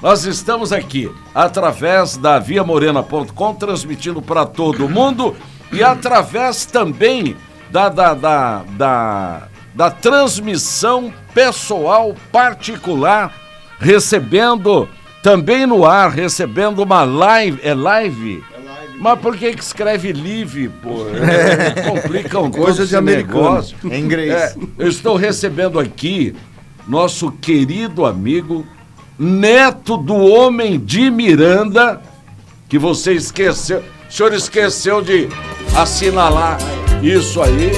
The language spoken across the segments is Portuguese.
Nós estamos aqui através da viamorena.com, transmitindo para todo mundo e através também da transmissão pessoal particular, recebendo também no ar, recebendo uma live. É live? Mas por que escreve live, pô? Complicam coisa de americano. Em inglês. Eu estou recebendo aqui nosso querido amigo, neto do homem de Miranda, que você esqueceu. O senhor esqueceu de assinalar isso aí.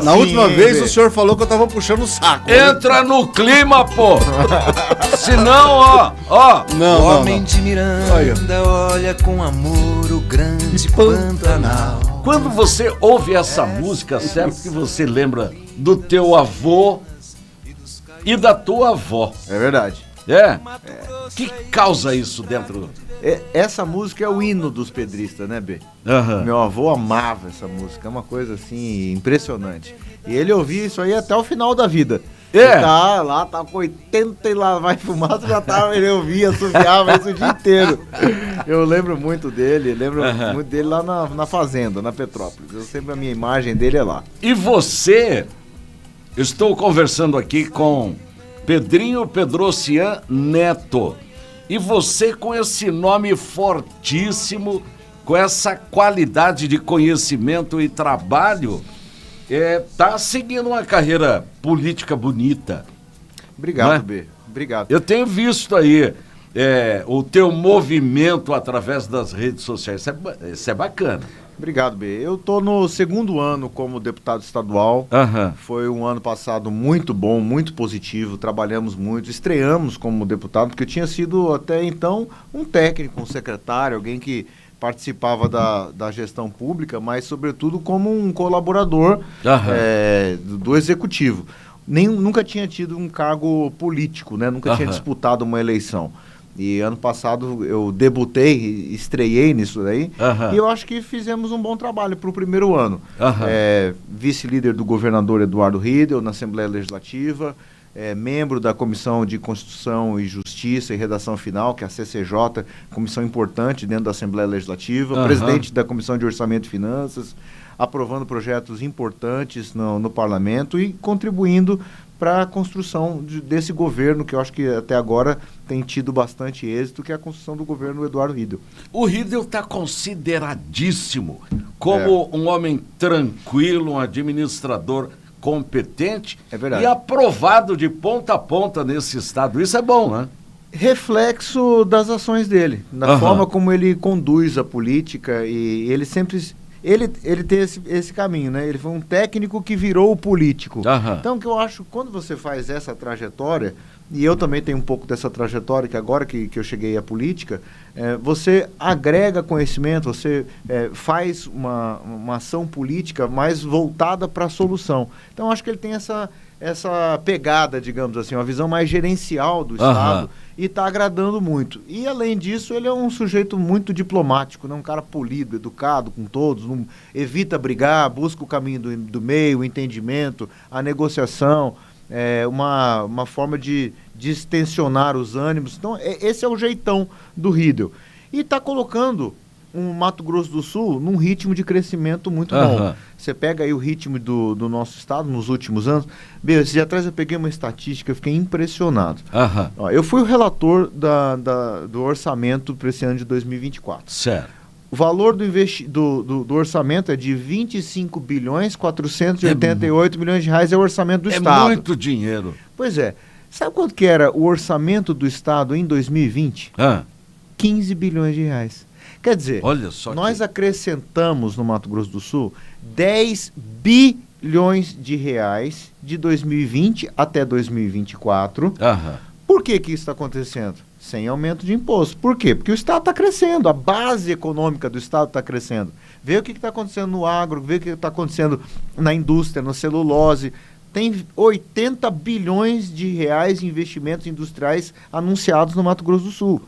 Na última vez o senhor falou que eu tava puxando o saco. Entra no clima, pô! Senão, ó. O homem de Miranda olha com amor o grande Pantanal. Quando você ouve essa música, certo que você lembra do teu avô e da tua avó. É verdade. Que causa isso dentro? Essa música é o hino dos pedristas, né, B? Uhum. Meu avô amava essa música, é uma coisa assim impressionante. E ele ouvia isso aí até o final da vida. Ele tá com 80 e lá vai fumaça, ele ouvia, assoviava isso o dia inteiro. Eu lembro muito dele, muito dele lá na fazenda, na Petrópolis. Eu sempre, a minha imagem dele é lá. E você, estou conversando aqui com Pedrinho Pedrocian Neto. E você, com esse nome fortíssimo, com essa qualidade de conhecimento e trabalho, tá seguindo uma carreira política bonita. Obrigado, B. Obrigado. Eu tenho visto aí o teu movimento através das redes sociais. Isso é bacana. Obrigado, B. Eu tô no segundo ano como deputado estadual. Foi um ano passado muito bom, muito positivo. Trabalhamos muito, estreamos como deputado, porque eu tinha sido até então um técnico, um secretário, alguém que participava da gestão pública, mas sobretudo como um colaborador do executivo. Nunca tinha tido um cargo político, né? Nunca tinha disputado uma eleição. E ano passado eu debutei, estreiei nisso daí, e eu acho que fizemos um bom trabalho para o primeiro ano. Vice-líder do governador Eduardo Riedel na Assembleia Legislativa, membro da Comissão de Constituição e Justiça e Redação Final, que é a CCJ, comissão importante dentro da Assembleia Legislativa, presidente da Comissão de Orçamento e Finanças, aprovando projetos importantes no Parlamento e contribuindo para a construção desse governo, que eu acho que até agora tem tido bastante êxito, que é a construção do governo Eduardo Riedel. O Riedel está consideradíssimo como um homem tranquilo, um administrador competente e aprovado de ponta a ponta nesse estado. Isso é bom, né? Reflexo das ações dele, da forma como ele conduz a política, e ele sempre... Ele tem esse caminho, né? Ele foi um técnico que virou o político. Então, que eu acho, quando você faz essa trajetória, e eu também tenho um pouco dessa trajetória, que agora que eu cheguei à política, você agrega conhecimento, você faz uma ação política mais voltada para a solução. Então, eu acho que ele tem essa pegada, digamos assim, uma visão mais gerencial do Estado, e está agradando muito. E, além disso, ele é um sujeito muito diplomático, né? Um cara polido, educado com todos, não evita brigar, busca o caminho do meio, o entendimento, a negociação, uma forma de distensionar os ânimos. Então, esse é o jeitão do Riedel. E está colocando um Mato Grosso do Sul num ritmo de crescimento muito bom. Você pega aí o ritmo do nosso estado nos últimos anos. Esse dia atrás eu peguei uma estatística, eu fiquei impressionado. Ó, eu fui o relator do orçamento para esse ano de 2024. Certo. O valor do orçamento é de 25 bilhões 488 milhões de reais, é o orçamento do Estado. É muito dinheiro. Pois é. Sabe quanto que era o orçamento do Estado em 2020? 15 bilhões de reais. Quer dizer, olha só, nós acrescentamos no Mato Grosso do Sul 10 bilhões de reais de 2020 até 2024. Por que isso está acontecendo? Sem aumento de imposto. Por quê? Porque o Estado está crescendo, a base econômica do Estado está crescendo. Vê o que está acontecendo no agro, vê o que está acontecendo na indústria, na celulose. Tem 80 bilhões de reais em investimentos industriais anunciados no Mato Grosso do Sul.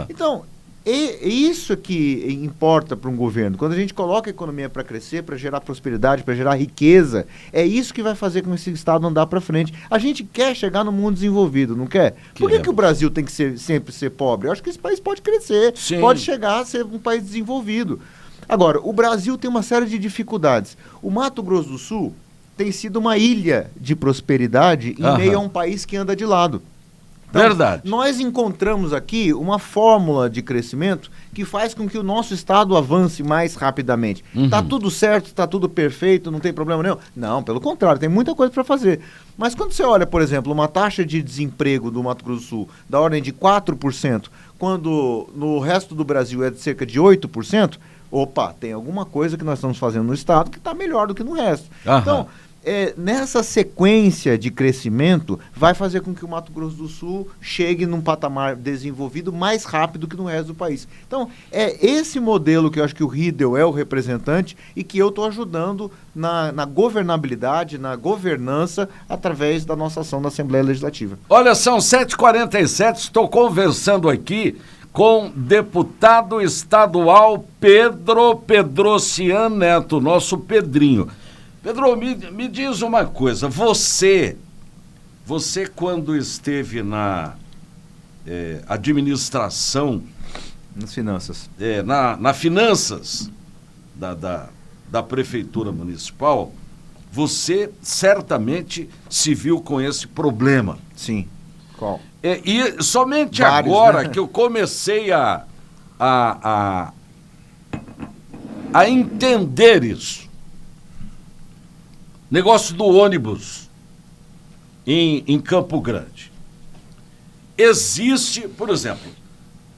Então, E isso que importa para um governo. Quando a gente coloca a economia para crescer, para gerar prosperidade, para gerar riqueza, é isso que vai fazer com esse Estado andar para frente. A gente quer chegar no mundo desenvolvido, não quer? Por que o Brasil tem que sempre ser pobre? Eu acho que esse país pode crescer, pode chegar a ser um país desenvolvido. Agora, o Brasil tem uma série de dificuldades. O Mato Grosso do Sul tem sido uma ilha de prosperidade em meio a um país que anda de lado. Então, verdade. Nós encontramos aqui uma fórmula de crescimento que faz com que o nosso Estado avance mais rapidamente. Está tudo certo, está tudo perfeito, não tem problema nenhum? Não, pelo contrário, tem muita coisa para fazer. Mas quando você olha, por exemplo, uma taxa de desemprego do Mato Grosso do Sul da ordem de 4%, quando no resto do Brasil é de cerca de 8%, opa, tem alguma coisa que nós estamos fazendo no Estado que está melhor do que no resto. Então, nessa sequência de crescimento, vai fazer com que o Mato Grosso do Sul chegue num patamar desenvolvido mais rápido que no resto do país. Então, é esse modelo que eu acho que o Riedel é o representante e que eu estou ajudando na governabilidade, na governança, através da nossa ação na Assembleia Legislativa. Olha, são 7h47, estou conversando aqui com deputado estadual Pedro Pedrocian Neto, nosso Pedrinho. Pedro, me diz uma coisa, você quando esteve na administração... Nas finanças. Na finanças da Prefeitura Municipal, você certamente se viu com esse problema. Sim. Qual? E somente vários, agora, né, que eu comecei a entender isso. Negócio do ônibus em Campo Grande. Existe, por exemplo...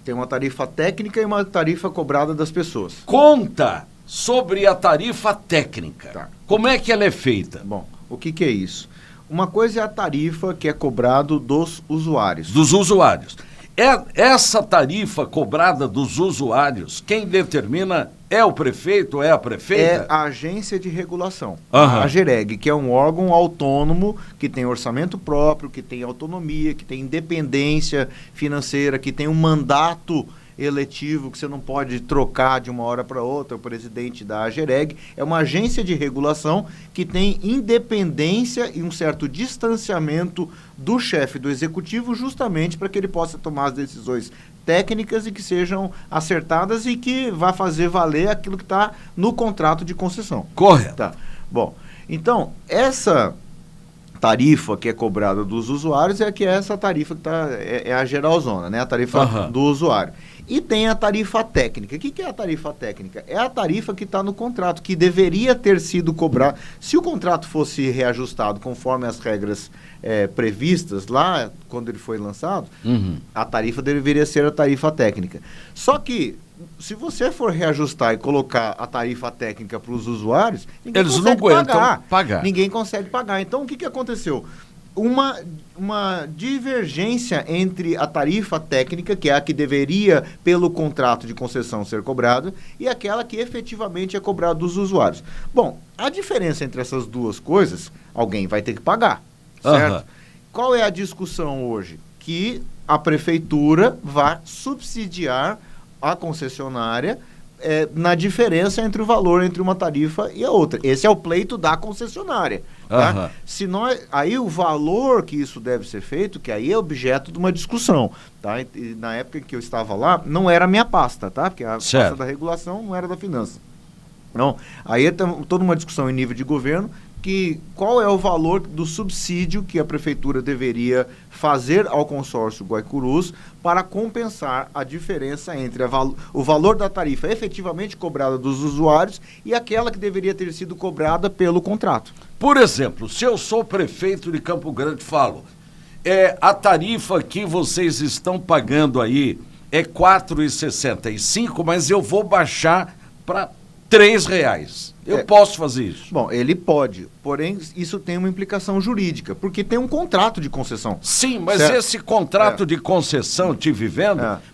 Tem uma tarifa técnica e uma tarifa cobrada das pessoas. Conta sobre a tarifa técnica. Tá. Como é que ela é feita? Bom, o que é isso? Uma coisa é a tarifa que é cobrado dos usuários. Dos usuários. Essa tarifa cobrada dos usuários, quem determina é o prefeito, é a prefeita? É a agência de regulação, a AGEREG, que é um órgão autônomo, que tem orçamento próprio, que tem autonomia, que tem independência financeira, que tem um mandato eletivo que você não pode trocar de uma hora para outra. O presidente da AGEREG é uma agência de regulação que tem independência e um certo distanciamento do chefe do executivo, justamente para que ele possa tomar as decisões técnicas e que sejam acertadas e que vá fazer valer aquilo que está no contrato de concessão. Correto. Tá. Bom, então, essa tarifa que é cobrada dos usuários essa tarifa que é a geralzona, né? A tarifa do usuário. E tem a tarifa técnica. O que é a tarifa técnica? É a tarifa que está no contrato, que deveria ter sido cobrada. Se o contrato fosse reajustado conforme as regras previstas lá, quando ele foi lançado, a tarifa deveria ser a tarifa técnica. Só que, se você for reajustar e colocar a tarifa técnica para os usuários, eles não aguentam pagar. Ninguém consegue pagar. Então, o que aconteceu? Uma divergência entre a tarifa técnica, que é a que deveria, pelo contrato de concessão, ser cobrada, e aquela que efetivamente é cobrada dos usuários. Bom, a diferença entre essas duas coisas, alguém vai ter que pagar, certo? Qual é a discussão hoje? Que a prefeitura vai subsidiar a concessionária na diferença entre o valor entre uma tarifa e a outra. Esse é o pleito da concessionária. Tá? Aí o valor que isso deve ser feito, que aí é objeto de uma discussão. Tá? E na época que eu estava lá, não era a minha pasta, tá? Porque a pasta da regulação não era da finança. Não. Aí tem toda uma discussão em nível de governo, que qual é o valor do subsídio que a prefeitura deveria fazer ao consórcio Guaicurus para compensar a diferença entre o valor da tarifa efetivamente cobrada dos usuários e aquela que deveria ter sido cobrada pelo contrato. Por exemplo, se eu sou prefeito de Campo Grande, falo, a tarifa que vocês estão pagando aí é R$ 4,65, mas eu vou baixar para R$3. Eu posso fazer isso? Bom, ele pode, porém isso tem uma implicação jurídica, porque tem um contrato de concessão. Sim, mas esse contrato de concessão,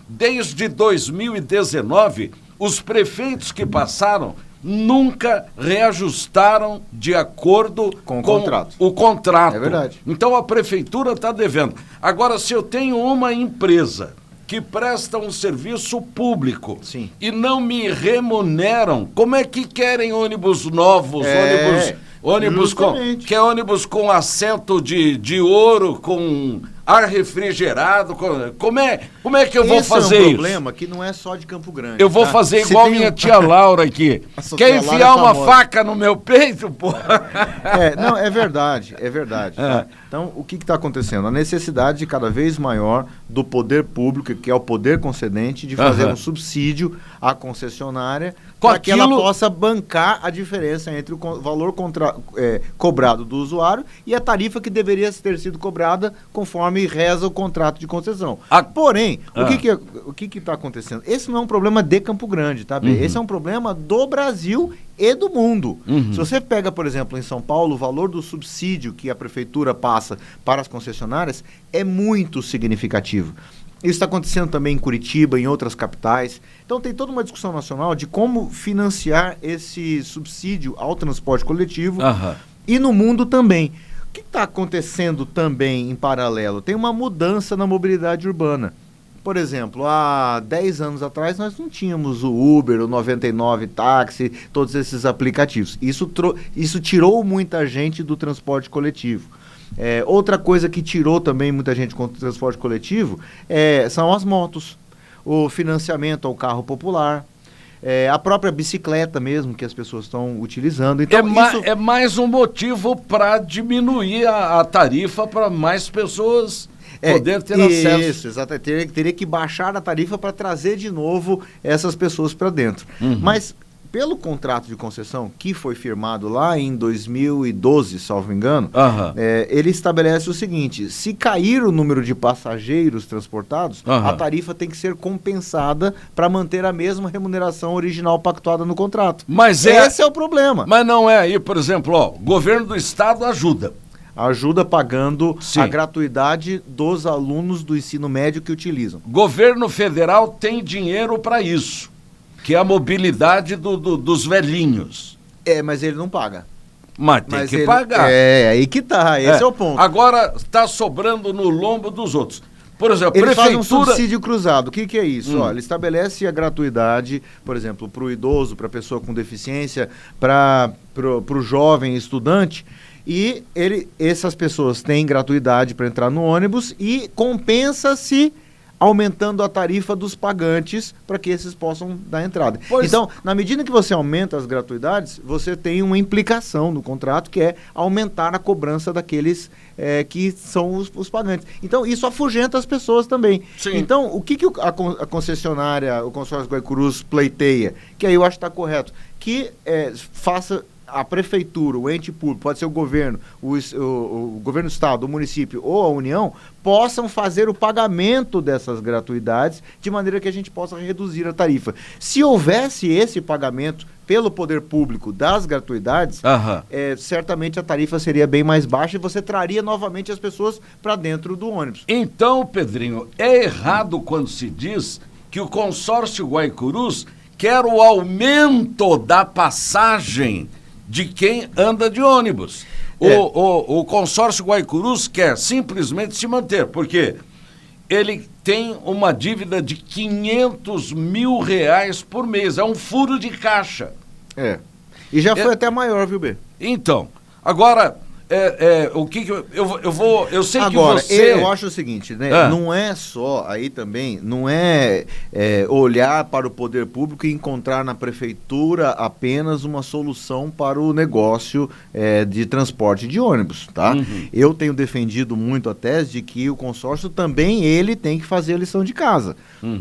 desde 2019, os prefeitos que passaram nunca reajustaram de acordo com o contrato. É verdade. Então a prefeitura está devendo. Agora, se eu tenho uma empresa que prestam um serviço público. Sim. E não me remuneram, como é que querem ônibus novos, ônibus com assento de ouro, com ar refrigerado? Como é que eu vou fazer isso? É um problema que não é só de Campo Grande. Eu vou fazer igual minha tia Laura aqui. Quer enfiar uma faca no meu peito, pô? Não, é verdade. Tá? Então, o que está acontecendo? A necessidade cada vez maior do poder público, que é o poder concedente, de fazer um subsídio à concessionária para que ela possa bancar a diferença entre o valor cobrado do usuário e a tarifa que deveria ter sido cobrada conforme reza o contrato de concessão. Porém, o que está acontecendo? Esse não é um problema de Campo Grande, tá? Esse é um problema do Brasil e do mundo. Se você pega, por exemplo, em São Paulo, o valor do subsídio que a prefeitura passa para as concessionárias é muito significativo. Isso está acontecendo também em Curitiba, em outras capitais. Então tem toda uma discussão nacional de como financiar esse subsídio ao transporte coletivo e no mundo também. O que está acontecendo também em paralelo? Tem uma mudança na mobilidade urbana. Por exemplo, há 10 anos atrás nós não tínhamos o Uber, o 99 Táxi, todos esses aplicativos. Isso tirou muita gente do transporte coletivo. Outra coisa que tirou também muita gente com o transporte coletivo são as motos, o financiamento ao carro popular, a própria bicicleta mesmo que as pessoas estão utilizando. Então, é mais um motivo para diminuir a tarifa para mais pessoas poder ter acesso. Isso, exatamente. Teria que baixar a tarifa para trazer de novo essas pessoas para dentro. Mas pelo contrato de concessão que foi firmado lá em 2012, salvo engano, ele estabelece o seguinte: se cair o número de passageiros transportados, a tarifa tem que ser compensada para manter a mesma remuneração original pactuada no contrato. Mas esse é o problema. Mas não é aí, por exemplo, o governo do estado ajuda pagando a gratuidade dos alunos do ensino médio que utilizam. Governo federal tem dinheiro para isso, que é a mobilidade dos velhinhos. Mas ele não paga. Mas tem que pagar. Aí que tá, esse é o ponto. Agora está sobrando no lombo dos outros. Por exemplo, ele faz um subsídio cruzado. O que é isso? Ele estabelece a gratuidade, por exemplo, para o idoso, para a pessoa com deficiência, para o jovem estudante. E essas pessoas têm gratuidade para entrar no ônibus e compensa-se aumentando a tarifa dos pagantes para que esses possam dar entrada. Então, na medida que você aumenta as gratuidades, você tem uma implicação no contrato, que é aumentar a cobrança daqueles que são os pagantes. Então, isso afugenta as pessoas também. Sim. Então, o que a concessionária, o consórcio Guaicurus pleiteia, que aí eu acho que está correto, que faça a prefeitura, o ente público, pode ser o governo, o governo do estado, o município ou a União, possam fazer o pagamento dessas gratuidades de maneira que a gente possa reduzir a tarifa. Se houvesse esse pagamento pelo poder público das gratuidades, certamente a tarifa seria bem mais baixa e você traria novamente as pessoas para dentro do ônibus. Então, Pedrinho, é errado quando se diz que o consórcio Guaicurus quer o aumento da passagem de quem anda de ônibus. O consórcio Guaicurus quer simplesmente se manter, porque ele tem uma dívida de R$500 mil por mês. É um furo de caixa. E já foi até maior, viu, B? Então, agora, o que eu sei agora, que você... eu acho o seguinte, né? Não é só, aí também, não é olhar para o poder público e encontrar na prefeitura apenas uma solução para o negócio de transporte de ônibus, tá? Eu tenho defendido muito a tese de que o consórcio também, ele tem que fazer a lição de casa,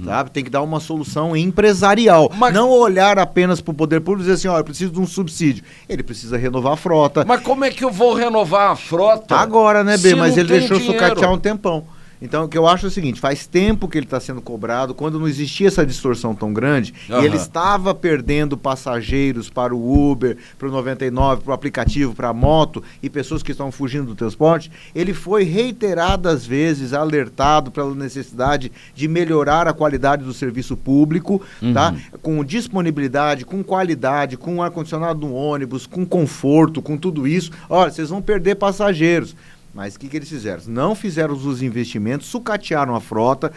tá? Tem que dar uma solução empresarial, não olhar apenas para o poder público e dizer assim, eu preciso de um subsídio. Ele precisa renovar a frota. Mas como é que eu vou renovar a frota? Agora, né, B? Mas ele deixou sucatear um tempão. Então, o que eu acho é o seguinte, faz tempo que ele está sendo cobrado, quando não existia essa distorção tão grande, e ele estava perdendo passageiros para o Uber, para o 99, para o aplicativo, para a moto, e pessoas que estão fugindo do transporte, ele foi reiteradas vezes alertado pela necessidade de melhorar a qualidade do serviço público, tá? Com disponibilidade, com qualidade, com ar-condicionado no ônibus, com conforto, com tudo isso. Olha, vocês vão perder passageiros. Mas o que eles fizeram? Não fizeram os investimentos, sucatearam a frota,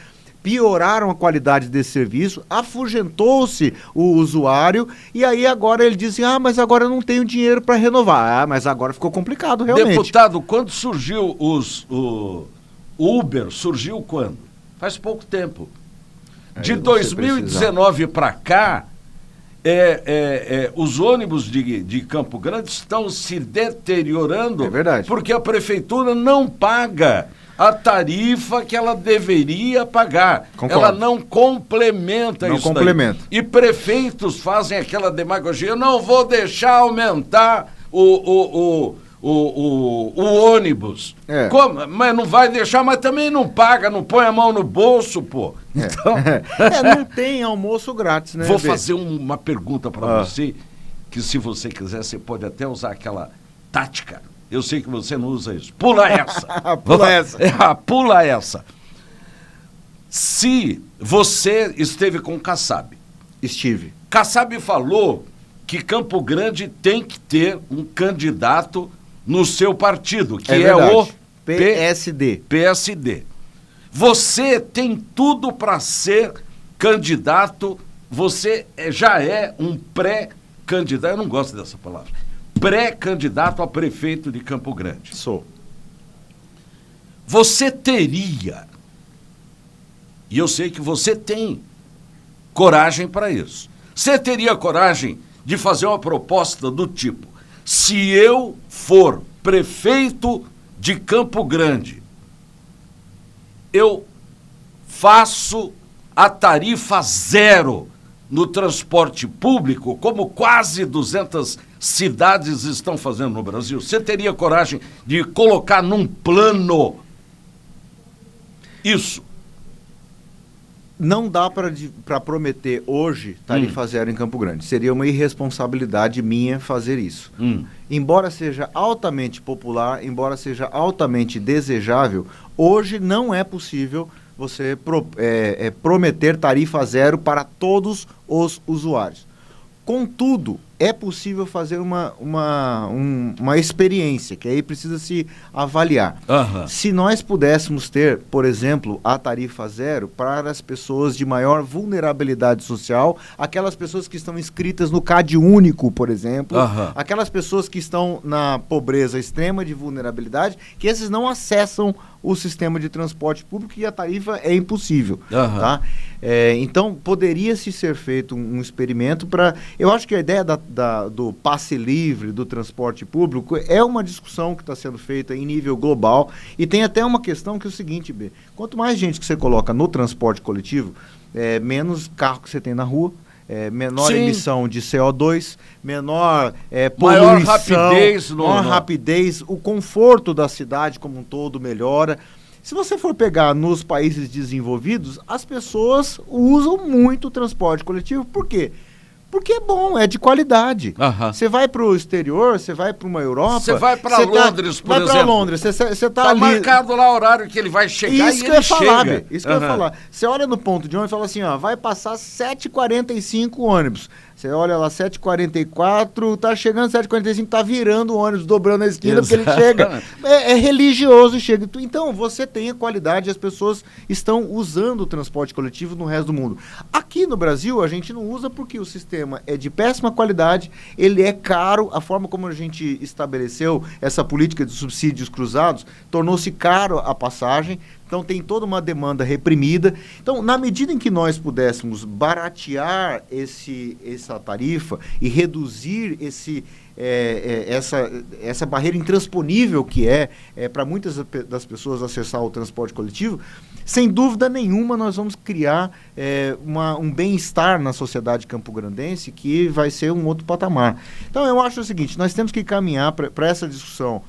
pioraram a qualidade desse serviço, afugentou-se o usuário, e aí agora ele diz assim, mas agora eu não tenho dinheiro para renovar. Mas agora ficou complicado realmente. Deputado, quando surgiu o Uber, surgiu quando? Faz pouco tempo. De 2019 para cá, os ônibus de Campo Grande estão se deteriorando. É verdade. Porque a prefeitura não paga a tarifa que ela deveria pagar. Concordo. Ela não complementa não isso complementa. daí. E prefeitos fazem aquela demagogia, eu não vou deixar aumentar o ônibus. Como? Mas não vai deixar, mas também não paga, não põe a mão no bolso, pô. Então... não tem almoço grátis, né? Vou fazer uma pergunta para você, que se você quiser, você pode até usar aquela tática. Eu sei que você não usa isso. Pula essa. Pula essa. Pula essa. Se você esteve com o Kassab. Estive. Kassab falou que Campo Grande tem que ter um candidato no seu partido, que é o PSD. PSD. Você tem tudo para ser candidato, você já é um pré-candidato, eu não gosto dessa palavra, pré-candidato a prefeito de Campo Grande. Sou. Você teria, e eu sei que você tem coragem para isso, você teria coragem de fazer uma proposta do tipo, se eu for prefeito de Campo Grande, eu faço a tarifa zero no transporte público, como quase 200 cidades estão fazendo no Brasil. Você teria coragem de colocar num plano isso? Não dá para prometer hoje tarifa zero em Campo Grande. Seria uma irresponsabilidade minha fazer isso. Embora seja altamente popular, embora seja altamente desejável, hoje não é possível você prometer tarifa zero para todos os usuários. Contudo, é possível fazer uma experiência, que aí precisa se avaliar. Se nós pudéssemos ter, por exemplo, a tarifa zero para as pessoas de maior vulnerabilidade social, aquelas pessoas que estão inscritas no CAD único, por exemplo, aquelas pessoas que estão na pobreza extrema de vulnerabilidade, que esses não acessam o sistema de transporte público e a tarifa é impossível. Tá? Então, poderia-se ser feito um experimento para... Eu acho que a ideia do passe livre do transporte público é uma discussão que está sendo feita em nível global e tem até uma questão que é o seguinte, B, quanto mais gente que você coloca no transporte coletivo, menos carro que você tem na rua, menor emissão de CO2, menor poluição, maior rapidez, o conforto da cidade como um todo melhora. Se você for pegar nos países desenvolvidos, as pessoas usam muito o transporte coletivo. Por quê? Porque é bom, é de qualidade. Você vai para o exterior, você vai para uma Europa... Você vai para Londres, por exemplo. Vai para Londres, você tá ali... marcado lá o horário que ele vai chegar isso e ele chega. Isso que eu ia falar. Você olha no ponto de ônibus e fala assim, vai passar 7h45 ônibus. Você olha lá, 7h44, tá chegando 7h45, tá virando o ônibus, dobrando a esquina, porque ele chega. É religioso, chega. Então, você tem a qualidade, as pessoas estão usando o transporte coletivo no resto do mundo. Aqui no Brasil, a gente não usa porque o sistema é de péssima qualidade, ele é caro, a forma como a gente estabeleceu essa política de subsídios cruzados, tornou-se caro a passagem, então tem toda uma demanda reprimida. Então, na medida em que nós pudéssemos baratear essa tarifa e reduzir essa barreira intransponível que é para muitas das pessoas acessar o transporte coletivo, sem dúvida nenhuma nós vamos criar um bem-estar na sociedade campograndense que vai ser um outro patamar. Então, eu acho o seguinte, nós temos que caminhar para essa discussão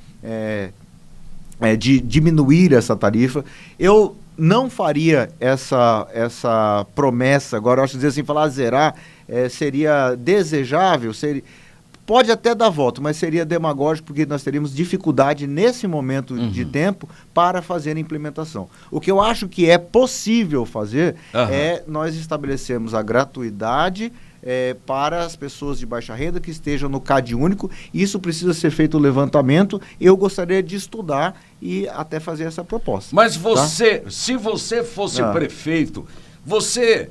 de diminuir essa tarifa. Eu não faria essa promessa, agora eu acho que dizer assim, falar zerar seria desejável, pode até dar voto, mas seria demagógico porque nós teríamos dificuldade nesse momento de tempo para fazer a implementação. O que eu acho que é possível fazer é nós estabelecermos a gratuidade para as pessoas de baixa renda que estejam no CAD único. Isso precisa ser feito o levantamento. Eu gostaria de estudar e até fazer essa proposta. Mas você, se você fosse prefeito, você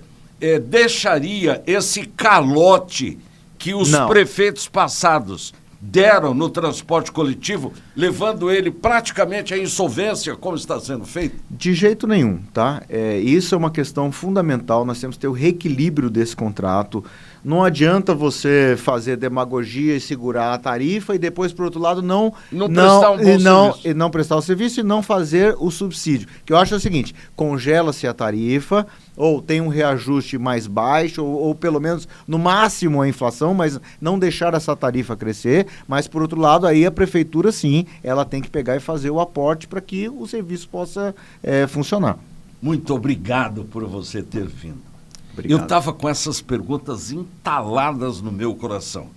deixaria esse calote que os prefeitos passados deram no transporte coletivo, levando ele praticamente à insolvência, como está sendo feito? De jeito nenhum, tá? Isso é uma questão fundamental, nós temos que ter o reequilíbrio desse contrato. Não adianta você fazer demagogia e segurar a tarifa e depois, por outro lado, não prestar o serviço e não fazer o subsídio. Que eu acho o seguinte, congela-se a tarifa, ou tem um reajuste mais baixo, ou pelo menos, no máximo, a inflação, mas não deixar essa tarifa crescer. Mas, por outro lado, aí a prefeitura, sim, ela tem que pegar e fazer o aporte para que o serviço possa funcionar. Muito obrigado por você ter vindo. Obrigado. Eu estava com essas perguntas entaladas no meu coração,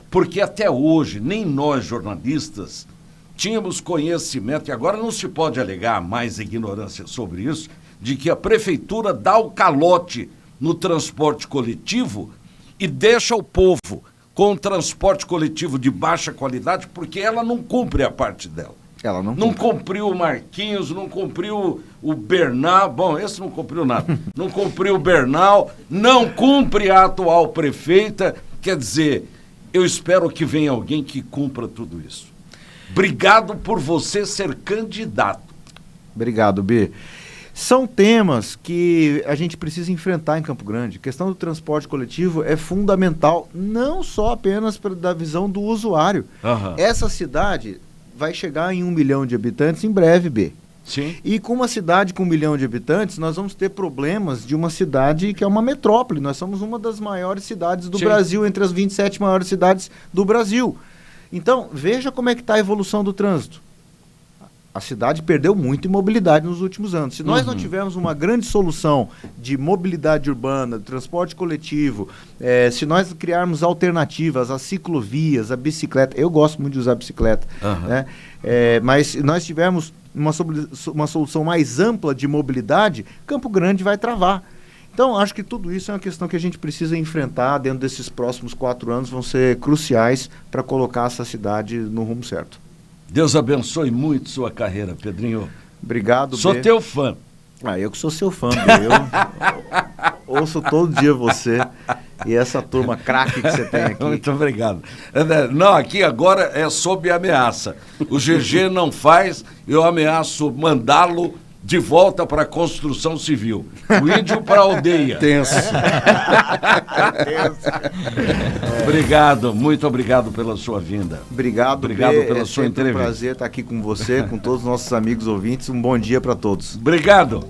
porque até hoje nem nós jornalistas tínhamos conhecimento, e agora não se pode alegar mais ignorância sobre isso, de que a prefeitura dá o calote no transporte coletivo e deixa o povo com o transporte coletivo de baixa qualidade porque ela não cumpre a parte dela. Ela não cumpriu o Marquinhos, não cumpriu o Bernal, bom, esse não cumpriu nada, não cumpriu o Bernal, não cumpre a atual prefeita, quer dizer, eu espero que venha alguém que cumpra tudo isso. Obrigado por você ser candidato. Obrigado, B. São temas que a gente precisa enfrentar em Campo Grande. A questão do transporte coletivo é fundamental, não só apenas da visão do usuário. Essa cidade vai chegar em 1 milhão de habitantes em breve, B. Sim. E com uma cidade com 1 milhão de habitantes, nós vamos ter problemas de uma cidade que é uma metrópole. Nós somos uma das maiores cidades do Brasil, entre as 27 maiores cidades do Brasil. Então, veja como é que está a evolução do trânsito. A cidade perdeu muito em mobilidade nos últimos anos. Se nós não tivermos uma grande solução de mobilidade urbana, de transporte coletivo, se nós criarmos alternativas às ciclovias, à bicicleta, eu gosto muito de usar bicicleta, né? Mas se nós tivermos uma solução mais ampla de mobilidade, Campo Grande vai travar. Então, acho que tudo isso é uma questão que a gente precisa enfrentar dentro desses próximos 4 anos, vão ser cruciais para colocar essa cidade no rumo certo. Deus abençoe muito sua carreira, Pedrinho. Obrigado, Sou teu fã. Eu que sou seu fã, eu ouço todo dia você e essa turma craque que você tem aqui. Muito obrigado. Não, aqui agora é sob ameaça. O GG não faz, eu ameaço mandá-lo de volta para a construção civil. O índio para a aldeia. Tenso. Obrigado, muito obrigado pela sua vinda. Obrigado pela sua entrevista. É um prazer estar aqui com você, com todos os nossos amigos ouvintes. Um bom dia para todos. Obrigado.